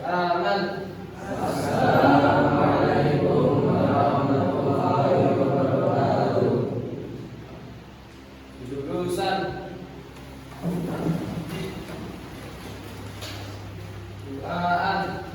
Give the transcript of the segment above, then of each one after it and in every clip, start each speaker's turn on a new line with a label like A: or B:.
A: Aman.
B: Assalamualaikum warahmatullahi wabarakatuh.
A: Jurusan Quran.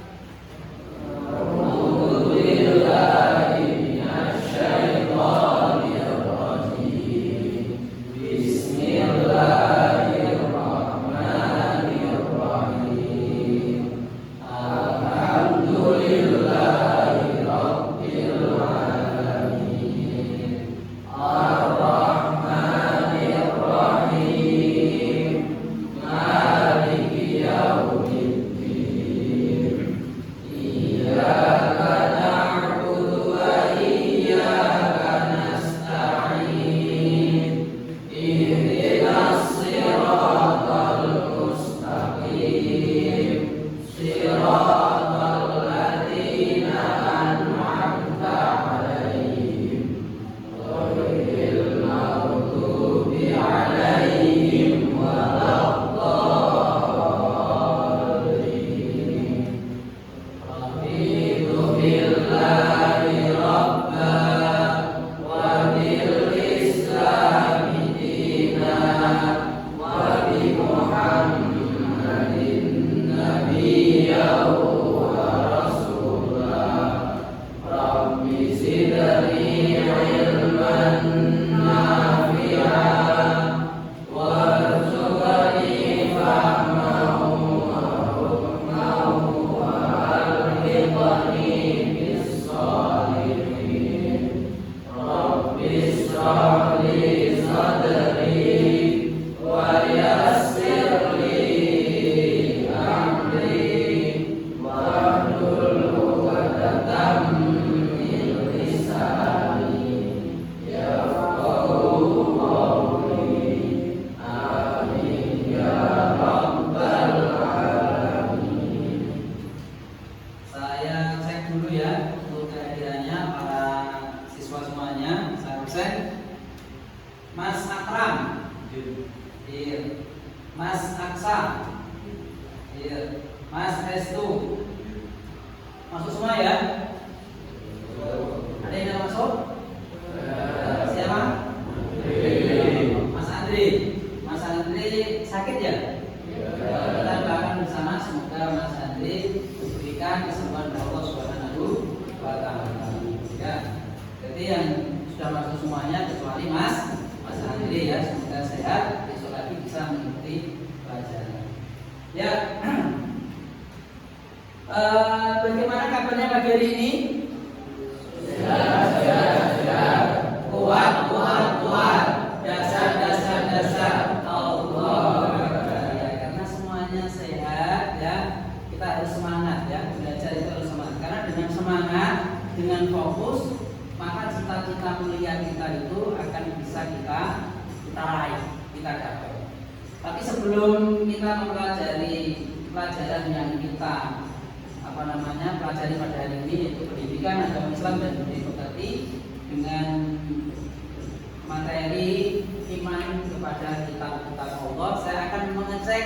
C: Mas Akram, iya. Mas Aksa, iya. Mas Restu, masuk semua ya? Ada yang masuk? Siapa? Mas Andri. Mas Andri sakit ya? Kita doakan bersama semoga Mas Andri diberikan kesembuhan dari Allah Subhanahu wa Ta'ala. Ya. Jadi yang sudah masuk semuanya kecuali Mas Andri ya, semoga sehat, besok lagi bisa mengikuti pelajaran. Ya, bagaimana kabarnya pagi hari ini? Sehat. Kuat. Dasar. Allah. Ya, karena semuanya sehat ya, kita harus semangat ya, belajar itu harus semangat. Karena dengan semangat, dengan fokus, maka cita-cita mulia kita itu akan bisa kita raih, kita capai. Tapi sebelum kita mempelajari pelajaran yang kita pelajari pada hari ini, yaitu pendidikan agama Islam dan budaya pekerti dengan materi iman kepada kitab-kitab Allah, saya akan mengecek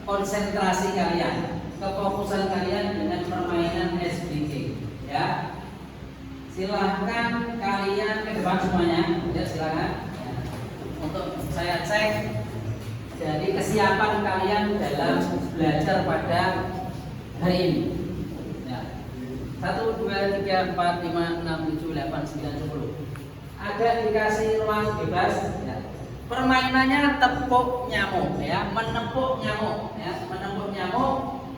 C: konsentrasi kalian, kefokusan kalian dengan permainan SBG ya. Silahkan kalian ke depan semuanya, ya silakan. Ya. Untuk saya cek jadi kesiapan kalian dalam belajar pada hari ini. Ya. 1, 2, 3, 4, 5, 6, 7, 8, 9, 10. Ada dikasih ruang bebas. Ya. Permainannya tepuk nyamuk, ya, menepuk nyamuk, ya, menepuk nyamuk.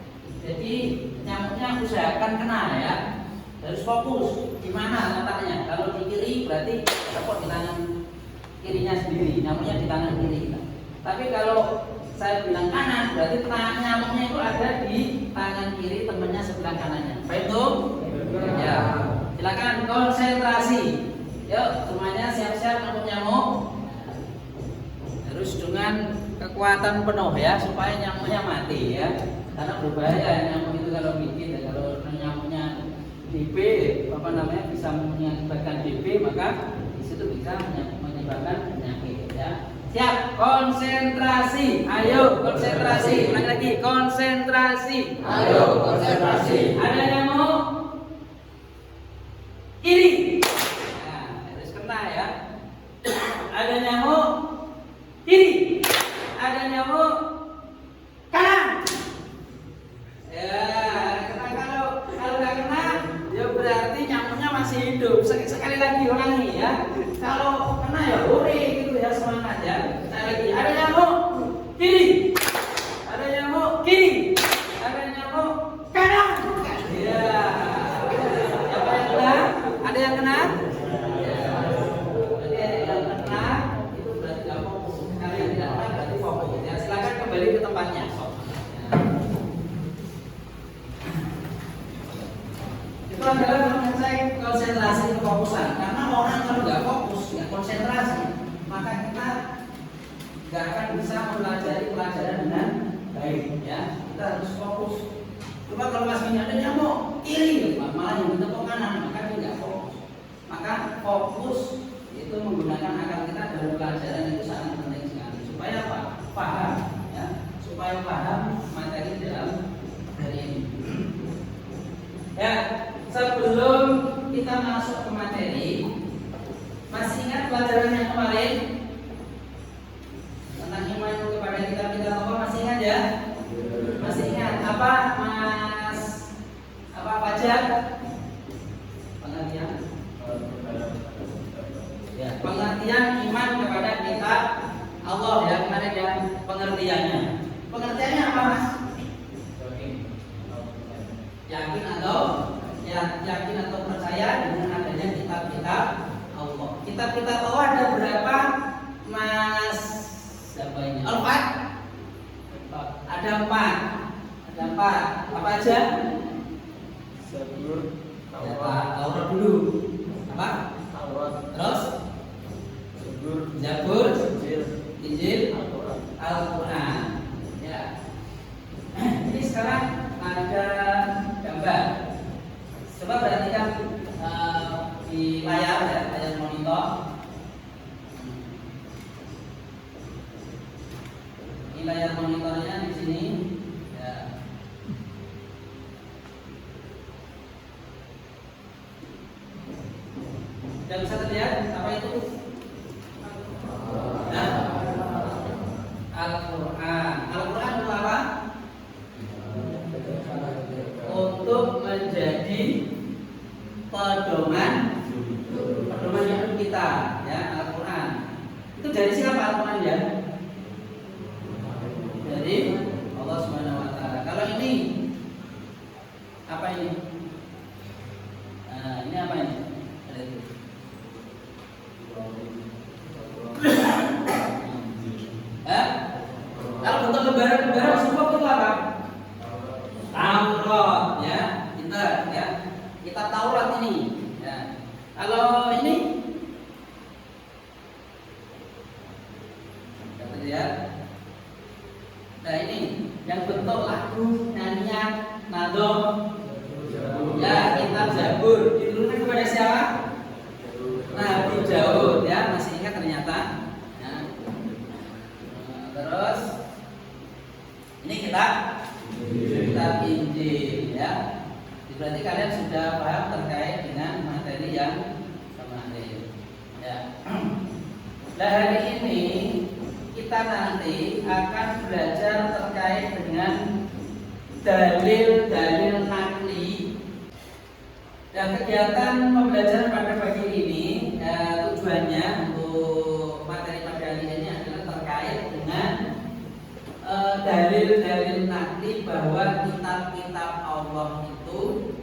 C: Jadi nyamuknya usahakan kena ya. Harus fokus di mana letaknya. Kalau di kiri berarti tepuk di tangan kirinya sendiri, nyamuknya di tangan kiri kita. Tapi kalau saya bilang kanan, berarti nyamuknya itu ada di tangan kiri temannya sebelah kanannya. Baik tuh? Ya. Silakan konsentrasi. Yuk, semuanya siap-siap menepuk nyamuk. Harus dengan kekuatan penuh ya, supaya nyamuknya mati ya. Karena berbahaya nyamuk itu kalau gigit ya, kalau nyamuknya DB bisa mengakibatkan DB, maka di situ bisa menyebabkan penyakit ya. Siap, konsentrasi. Ayo konsentrasi. Ulangi lagi, konsentrasi.
B: Ayo konsentrasi.
C: Ada yang mau kiri? Nah, harus kena ya. Ada yang mau kiri? Ada yang mau kanan? Ya, kena kalau nggak kena, ya berarti nyamuknya masih hidup. Sekali lagi ulangi ya. Kalau kena ya hore gitu ya, semangat ya. Sekali lagi, ada nyamuk kiri, ada nyamuk kiri, ada nyamuk kanan. Ya, siapa yang kena? Ada yang kena? Ya, berarti ada yang kena itu berarti nggak fokus. Kalau yang tidak kena berarti fokus. Ya, silakan kembali ke tempatnya. Itu adalah mengecek konsentrasi kefokusan. Karena orang kalau nggak fokus, nggak konsentrasi, maka kita nggak akan bisa mempelajari pelajaran dengan baik. Ya, kita harus fokus. Coba kalau masih ada nyamuk kiri, malah yang kita kok kanan, maka dia nggak fokus. Maka fokus itu menggunakan akal kita dalam pelajaran itu sangat penting sekali. Supaya apa? Paham. Ya, supaya paham materi dalam hari ini. Ya, sebelum kita masuk ke materi, masih ingat pelajaran yang kemarin tentang iman kepada kita Allah, masih ingat ya? Masih ingat apa Mas? Apa Fajar? Pengertian? Ya, pengertian iman kepada kitab Allah ya, kemarin ya, pengertiannya. Pengertiannya apa Mas? Yakin atau percaya dengan adanya kitab-kitab Allah. Kitab-kitab Allah ada berapa, Mas? Siapa ini? Empat. Ada empat. Ada empat. Apa aja?
B: Zabur,
C: Taurat dulu. Apa?
B: Taurat,
C: Terus?
B: Zabur,
C: Zabur, Injil,
B: Al-Quran.
C: Al-Quran. Ya. Ini sekarang ada gambar. Coba perhatikan di layar ya, layar monitor. Ini layar monitornya di sini. Ya. Sudah bisa terlihat apa itu? Nah, Al-Quran. Al-Quran itu apa? Untuk menjadi pedoman hidup kita, ya, Al-Quran. Itu dari siapa Al-Quran ya? Dari Allah Subhanahu Wa Taala. Kalau ini apa ini? Nah, ini apa ini? Ada itu. Kalau bentuk lembaran-lembaran semua itu apa? Taurat, ya, pintar, ya. Kita Taurat ini, ya. Kalau ini, ya. Nah ini yang bentuk lagu, nyanyian, nadom, ya, kitab Zabur. Diturunkan kepada siapa? Nabi Daud, ya. Masih ingat ternyata. Ya. Terus ini kitab Injil, ya. Berarti kalian sudah paham terkait dengan materi yang kemarin, ya. Nah hari ini kita nanti akan belajar terkait dengan dalil-dalil nakli. Dan kegiatan pembelajaran pada pagi ini tujuannya untuk materi pada hari ini adalah terkait dengan dalil-dalil nakli bahwa kitab-kitab Allah itu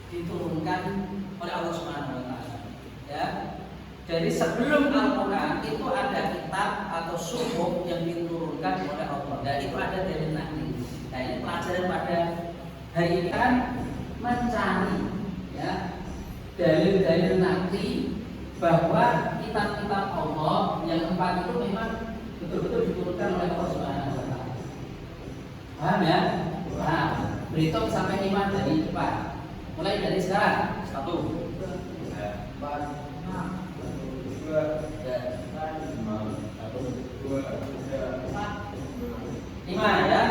C: diturunkan oleh Allah Subhanahu Wa Taala. Ya, jadi sebelum Al-Quran itu ada kitab atau suhuf yang diturunkan oleh Allah. Dan itu ada dalil nakli. Nah ini pelajaran pada hari ini kan mencari, ya, dalil-dalil nakli bahwa kitab-kitab Allah yang empat itu memang betul-betul diturunkan oleh Allah Subhanahu Wa Taala. Paham ya? Paham. Berhitung sampai 5 dari depan. Mulai dari sekarang. 1, 4, 5, 2, 3, 4, 5, 1, 2, 5 ya.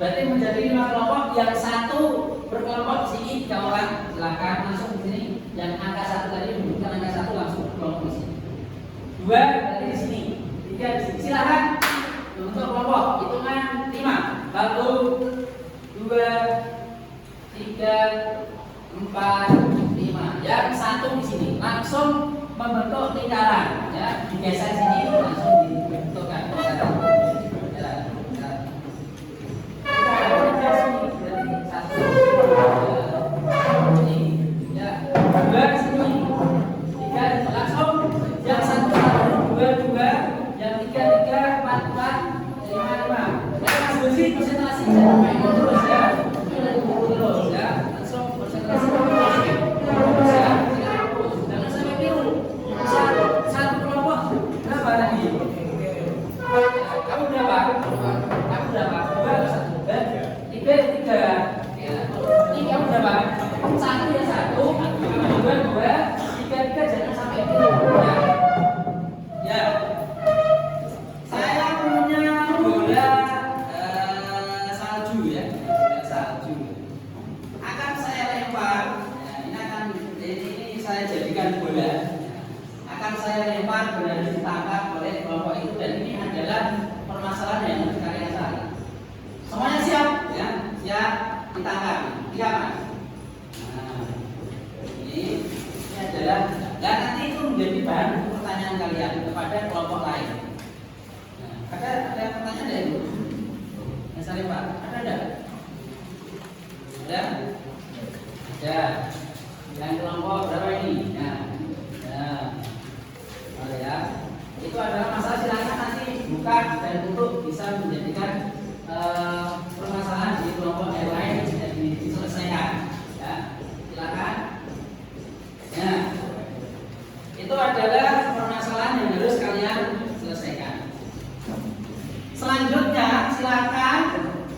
C: Berarti menjadi 5 kelompok, yang satu berkelompok di sini 3 orang. Silakan langsung di sini. Yang angka 1 tadi menunjukkan angka 1 langsung berkelompok di sini. 2 berarti di sini. 3 di sini. Silakan untuk kelompok. Hitungan 5. 1 2 3 4 5. Yang satu di sini langsung membentuk lingkaran ya, digeser sini langsung dibentukkan lingkaran.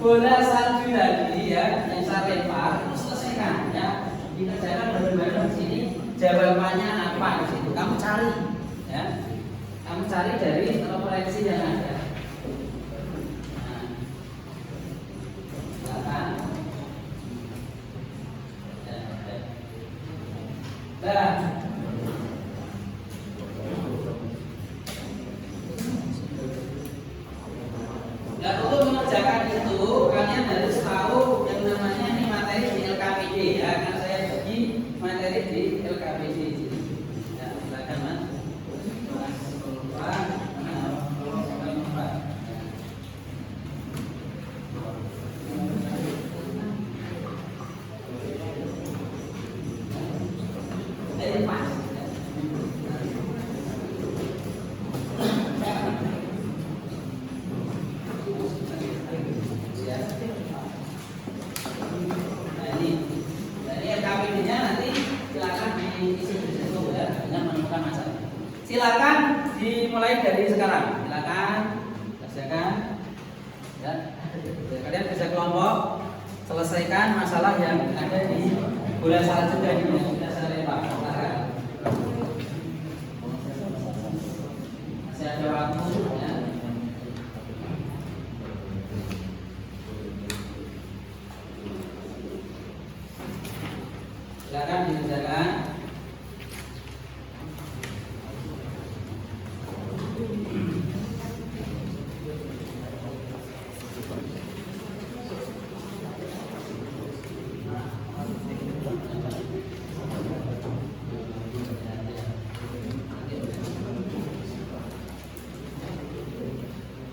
C: Bola salju tadi ya, yang saya lempar itu selesaikan ya. Dikerjakan bareng-bareng di sini. Jawabannya apa di situ? Kamu cari ya. Kamu cari dari referensi yang ada. Dan untuk mengerjakan itu kalian harus tahu yang namanya ini materi di LKPD ya, karena saya bagi materi di LKPD. Ya, silakan Mas. Silakan dimulai dari sekarang. Silakan kerjakan. Ya. Kalian bisa kelompok selesaikan masalah yang ada di bola salju tadi yang sudah saya lempar. Masih ada waktu ya. Silakan dikerjakan.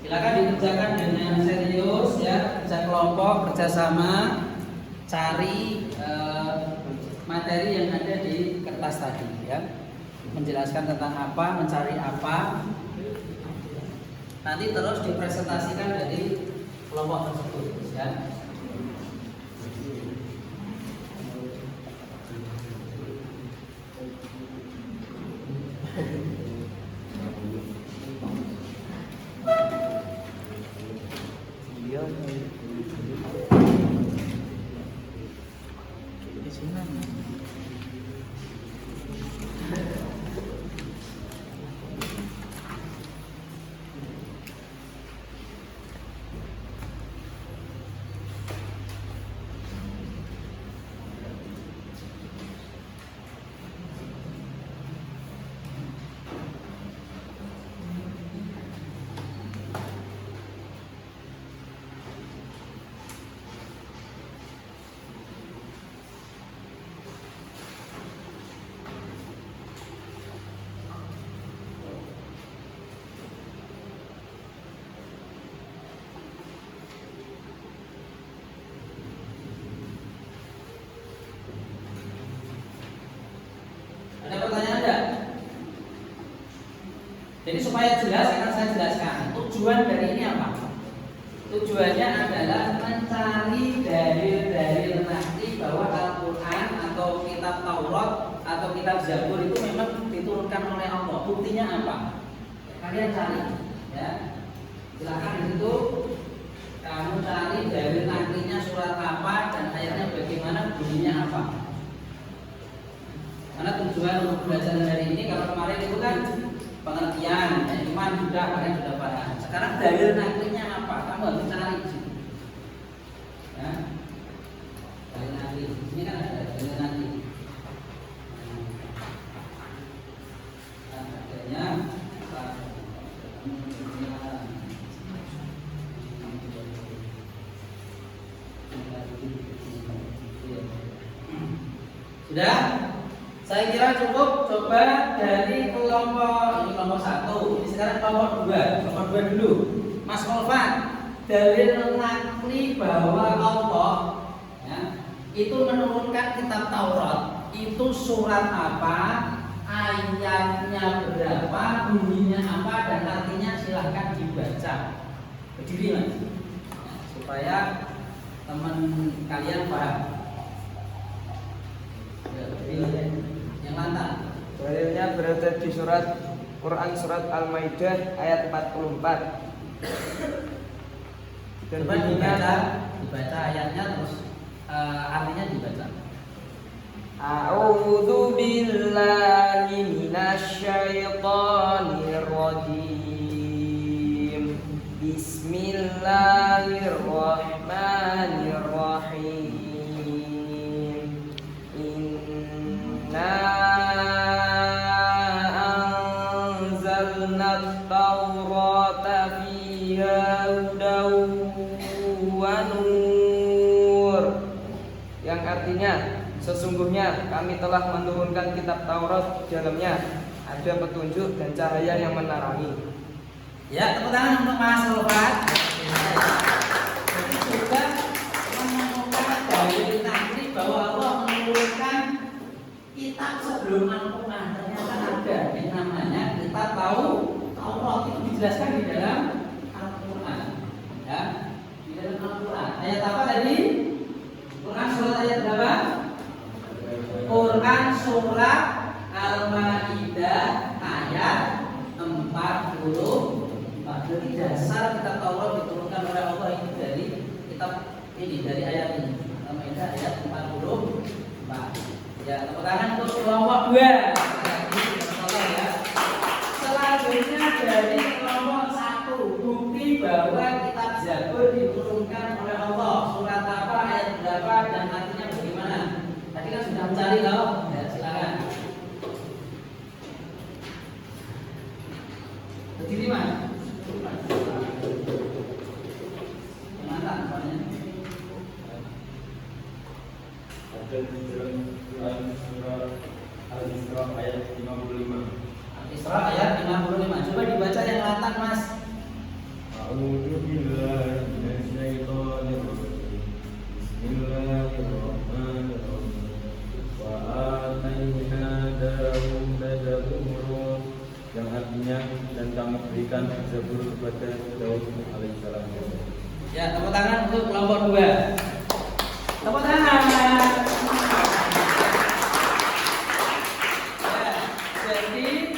C: Silakan dikerjakan dengan serius ya, kerja kelompok, kerjasama, cari materi yang ada di kertas tadi ya, menjelaskan tentang apa, mencari apa, nanti terus dipresentasikan dari kelompok tersebut ya. Jadi supaya jelas akan saya jelaskan tujuan dari ini apa. Tujuannya adalah mencari dalil-dalil nanti bahwa Al-Quran atau kitab Taurat atau kitab Zabur itu memang diturunkan oleh Allah. Buktinya apa? Kalian cari, ya. Silakan di situ kamu cari dalil nantinya surat apa dan ayatnya bagaimana, bunyinya apa. Karena tujuan untuk belajar dari ini, kalau kemarin itu kan pengertian, iman sudah, kalian sudah paham. Sekarang dalil nantinya apa? Kamu harus cari di situ. Ya. Dalil nanti. Ini kan ada dalil nanti. Adanya sudah. Saya kira cukup. Coba dari kelompok ini kelompok 1. Ini sekarang kelompok 2. Kelompok 2 dulu. Mas Mulfan, dalil nakli bahwa Allah, ya, itu menurunkan kitab Taurat. Itu surat apa? Ayatnya berapa? Bunyinya apa? Dan artinya silahkan dibaca. Berdiri mas, ya, supaya teman kalian paham. Ya, yang lantang.
B: Dalilnya berada di surat Quran surat Al-Maidah ayat 44. Dan
C: Coba dibaca ayatnya terus artinya dibaca.
B: A'udzu billahi minasy syaithanir rajim. Bismillahirrahmanirrahim. Inna anzalna at-taurata fiha hudaw wa nur. Yang artinya, sesungguhnya kami telah menurunkan kitab Taurat, di dalamnya ada petunjuk dan cahaya yang menerangi.
C: Ya, tepuk tangan untuk Mas Mulfan. Jadi juga menemukan dalil nakli bahwa Allah menurunkan kitab sebelum Al-Quran. Ternyata ada yang namanya kitab Taurat, itu dijelaskan di dalam Al-Quran. Ya, di dalam Al-Quran. Ayat apa tadi? Quran surat ayat berapa? Quran surat Al-Maidah ayat 40. Jadi dasar kitab Taurat diturunkan oleh Allah itu dari kitab ini, dari ayat ini. Al-Maidah ayat 44. Ya, tepuk tangan untuk kelompok 2. Ya. Selanjutnya dari kelompok 1, bukti bahwa kitab Zabur diturunkan oleh Allah. Surat apa, ayat berapa, dan artinya bagaimana? Tadi kan sudah mencari loh. Ya, silakan. Berdiri mas.
D: Ada di dalam Quran surah Al-Isra ayat 55.
C: Al-Isra ayat 55. Coba dibaca yang lantang mas.
D: A'udzu billahi minasy syaithanir rajim. Bismillahirrahmanirrahim. Wa ataina Dauda Zabura, yang artinya dan kami berikan Zabur kepada Daud alaihissalam.
C: Ya, tepuk tangan untuk kelompok 2. Tepuk tangan. Ya, jadi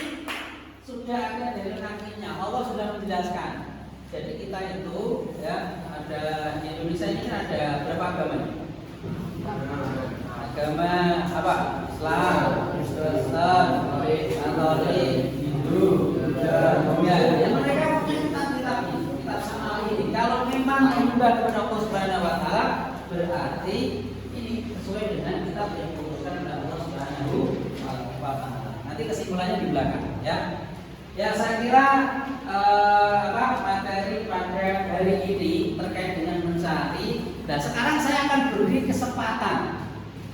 C: sudah ada dari naklinya. Allah sudah menjelaskan. Jadi kita itu ya ada di Indonesia ini kan ada berapa agama? Agama apa? Islam, Kristen, Katolik, Hindu, Buddha. Ya, mereka punya kitab sama ini. Kalau memang menyembah kepada Allah Subhanahu wa taala, berarti ini sesuai dengan kitab yang diputuskan oleh Allah Subhanahu wa taala. Nanti kesimpulannya di belakang ya. Ya, saya kira materi pada hari ini terkait dengan mencari. Dan sekarang saya akan beri kesempatan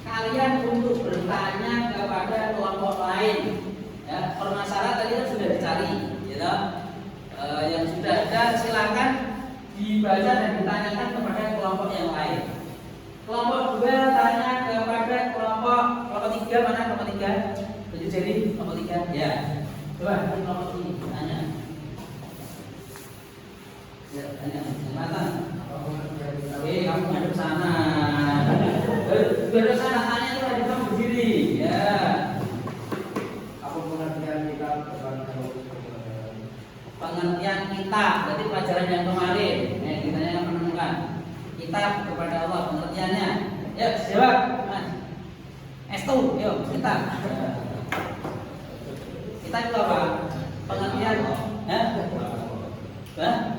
C: kalian untuk bertanya kepada kelompok lain. Ya, permasalahan tadi kan sudah dicari, gitu. Yang sudah ada silakan dibaca dan ditanyakan kepada kelompok yang lain. Kelompok 2 tanya kepada kelompok 3, mana kelompok 3? Tujuh jadi kelompok 3. Ya. Coba di kelompok ini tanya. Ya, tanya jembatan. Oke, kamu ngadep sana. Ngadep sana, tanya itu ada kamu berdiri. Ya.
A: Apa pengertian kita kepada
C: Pengertian kitab, berarti pelajaran yang kemarin. Kita yang menemukan kitab kepada Allah, pengertiannya. Ya, jawab, Mas. Estu, yuk, kitab. Kitab itu apa? Pengertian,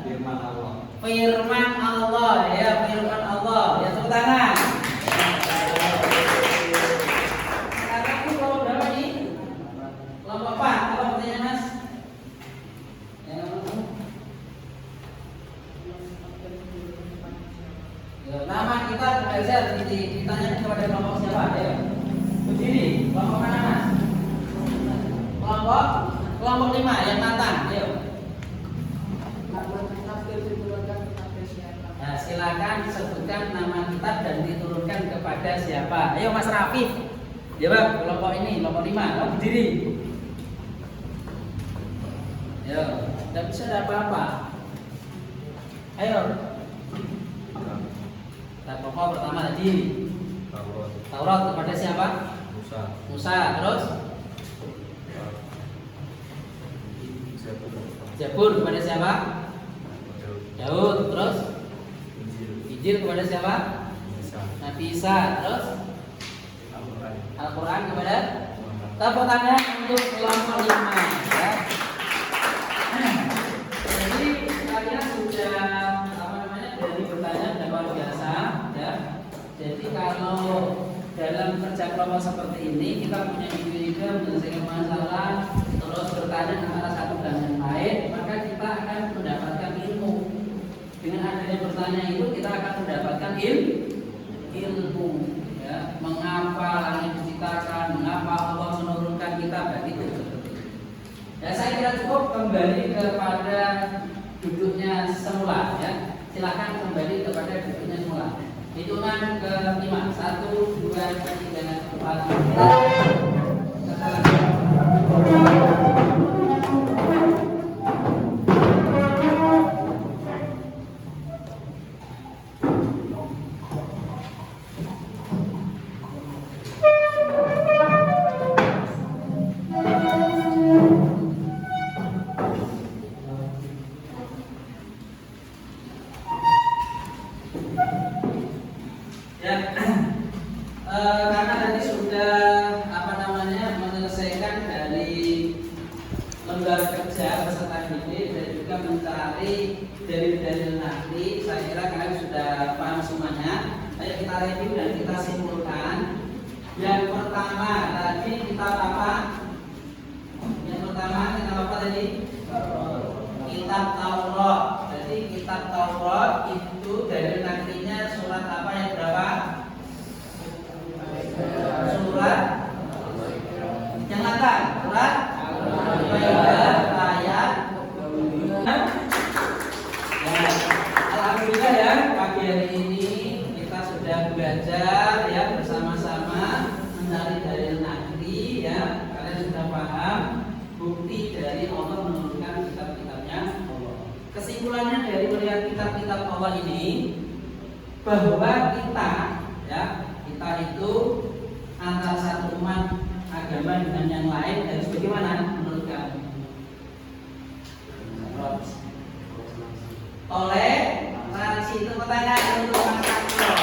A: firman Allah?
C: Firman Allah, ya, firman Allah. Ya, tepuk tangan. Sekarang itu kelompok berapa nih? Kelompok 4. Apa pertanyaan, Mas? Ya, nama kita belajar ditanya kepada kelompok siapa? Ya. Berdiri, kelompok mana, Mas? Kelompok 5 yang tantang. Ayo. Nah, silakan sebutkan nama kitab dan diturunkan kepada siapa. Ayo Mas Rafif. Jawab kelompok ini, kelompok 5. Kamu berdiri. Ayo, tidak bisa ada apa-apa. Ayo. Nah, pokok pertama tadi Taurat kepada siapa? Musa. Terus Zabur kepada siapa? Daud. Terus Injil kepada siapa? Nabi Isa. Terus Al-Quran kepada? Tepuk tangan untuk kelompok 5 ya. Jadi kalian sudah dari bertanya sudah luar biasa ya. Jadi kalau dalam kerja kelompok seperti ini kita punya ide-ide menyelesaikan masalah, terus bertanya antara satu dan yang lain, maka kita akan mendapatkan ilmu. Dengan adanya bertanya itu kita akan mendapatkan ilmu ya. Mengapa langit diciptakan, mengapa Allah menurunkan kitab, itu seperti itu. Ya, saya kira cukup kembali kepada duduknya semula ya. Silakan kembali kepada duduknya semula. Hitungan ke-5. 1, 2, 3, 4. Karena tadi sudah menyelesaikan dari lembar kerja peserta didik dan juga mencari dalil-dalil nahli, saya kira kalian sudah paham semuanya. Ayo kita review dan kita simpulkan. Yang pertama tadi kitab apa? Yang pertama kitab apa tadi? Kitab Taurat. Jadi kitab Taurat itu dalil nahlinya surat apa yang berapa? Surat yang akan surat Al-Maidah ayat. Alhamdulillah ya, pagi hari ini kita sudah belajar ya bersama-sama mencari dalil nahli ya. Kalian sudah paham bukti dari Allah menurunkan kitab-kitabnya Allah. Kesimpulannya dari melihat kitab-kitab Allah ini bahwa kita itu antara satu umat agama dengan yang lain harus bagaimana menurut kamu? Toleransi itu pertanyaan untuk Mas Akro.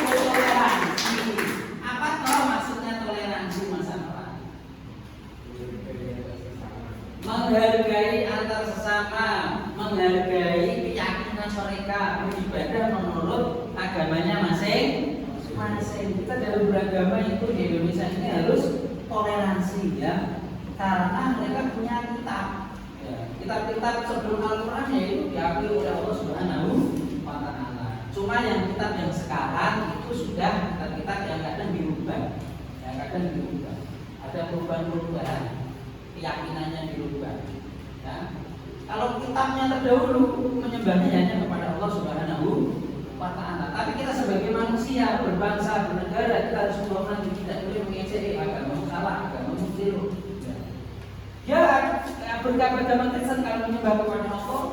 C: Toleransi. Apa toh maksudnya toleransi Mas Akro? Menghargai antar sesama, menghargai keyakinan mereka, beribadah menurut agamanya masing-masing. Kita dalam beragama itu di Indonesia ini harus toleransi ya, karena mereka punya kitab ya. Kitab-kitab sebelum Al-Quran yaitu diakui oleh Allah Subhanahu wa Ta'ala. Cuma yang kitab yang sekarang itu sudah kitab yang kadang dirubah ya, ada perubahan-perubahan, keyakinannya dirubah ya. Kalau kitabnya terdahulu menyembahnya hanya kepada Allah Subhanahu wa Ta'ala. Tapi kita sebagai manusia berbangsa, bernegara, kita harus melakukan tidak boleh mengejek agama salah, agama keliru. Ya, beragama Kristen kalau menyembah kepada Allah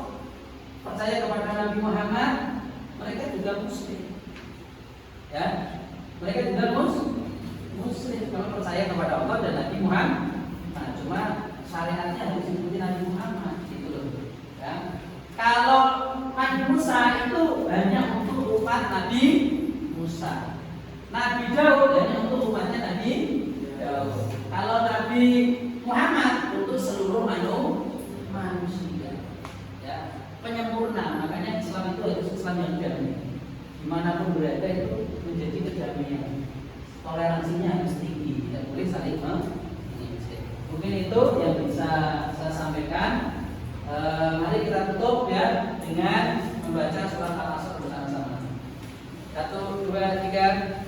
C: percaya kepada Nabi Muhammad, mereka juga muslim. Ya, mereka juga muslim kalau percaya kepada Allah dan Nabi Muhammad. Nah, cuma syariatnya harus diikuti Nabi Muhammad gitu loh. Ya. Kalau Nabi Musa itu hanya untuk umat Nabi Musa. Nabi Daud hanya untuk umatnya Nabi Daud. Kalau Nabi Muhammad untuk seluruh manusia. Ya, penyempurna. Makanya Islam itu harus Islam yang damai. Dimanapun berada itu menjadi kedamaian. Toleransinya harus tinggi, tidak boleh saling menginjek. Mungkin itu yang bisa saya sampaikan. Mari kita tutup ya dengan membaca surat Al-Asr bersama-sama. 1, 2, 3.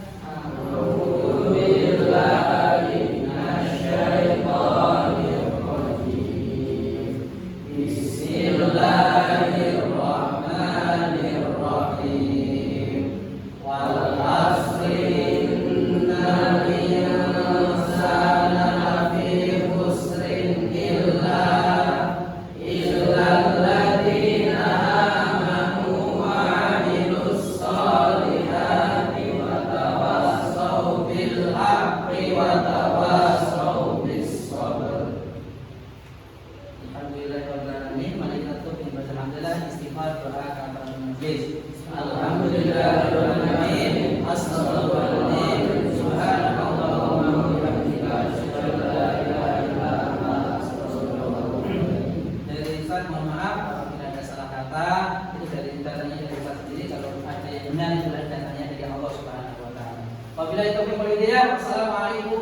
C: Wabillahi taufiq wal hidayah. Wassalamualaikum